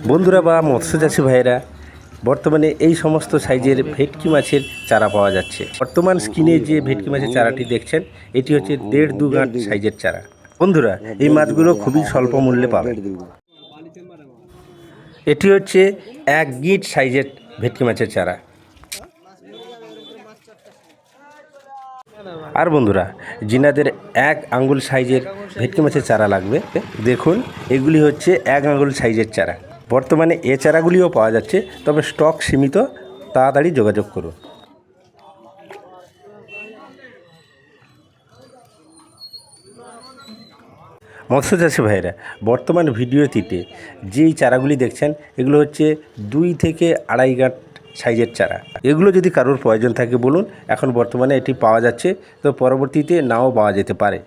বন্ধুরা বা মৎস্যচাষী ভাইয়েরা, বর্তমানে এই সমস্ত সাইজের ভেটকি মাছের চারা পাওয়া যাচ্ছে। বর্তমান স্ক্রিনে যে ভেটকি মাছের চারাটি দেখছেন, এটি হচ্ছে 1.5-2 গাঁট সাইজের চারা। বন্ধুরা, এই মাছগুলো খুবই স্বল্প মূল্যে পাবেন। এটি হচ্ছে 1 গিট সাইজের ভেটকি মাছের চারা। আর বন্ধুরা, যিনাদের 1 আঙ্গুল সাইজের ভেটকি মাছের চারা লাগবে, দেখুন এগুলি হচ্ছে 1 আঙ্গুল সাইজের চারা। বর্তমানে এ চারাগুলিও পাওয়া যাচ্ছে, তবে স্টক সীমিত, তাড়াতাড়ি যোগাযোগ করুন। মৎস্যচাষী ভাইরা, বর্তমান ভিডিওটিতে যেই চারাগুলি দেখছেন, এগুলো হচ্ছে 2 থেকে 2.5 গাঁট সাইজের চারা। এগুলো যদি কারোর প্রয়োজন থাকে বলুন, এখন বর্তমানে এটি পাওয়া যাচ্ছে, তো পরবর্তীতে নাও পাওয়া যেতে পারে।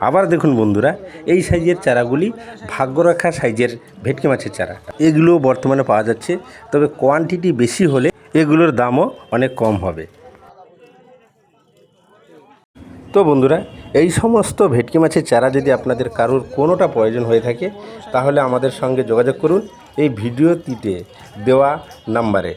আবার দেখুন বন্ধুরা, এই সাইজের চারাগুলি ভাগ্যরেখা সাইজের ভেটকি মাছের চারা। এগুলো বর্তমানে পাওয়া যাচ্ছে, তবে কোয়ান্টিটি বেশি হলে এগুলোর দামও অনেক কম হবে। তো বন্ধুরা, এই সমস্ত ভেটকি মাছের চারা যদি আপনাদের কারোর কোনোটা প্রয়োজন হয়ে থাকে, তাহলে আমাদের সঙ্গে যোগাযোগ করুন এই ভিডিওটিতে দেওয়া নাম্বারে।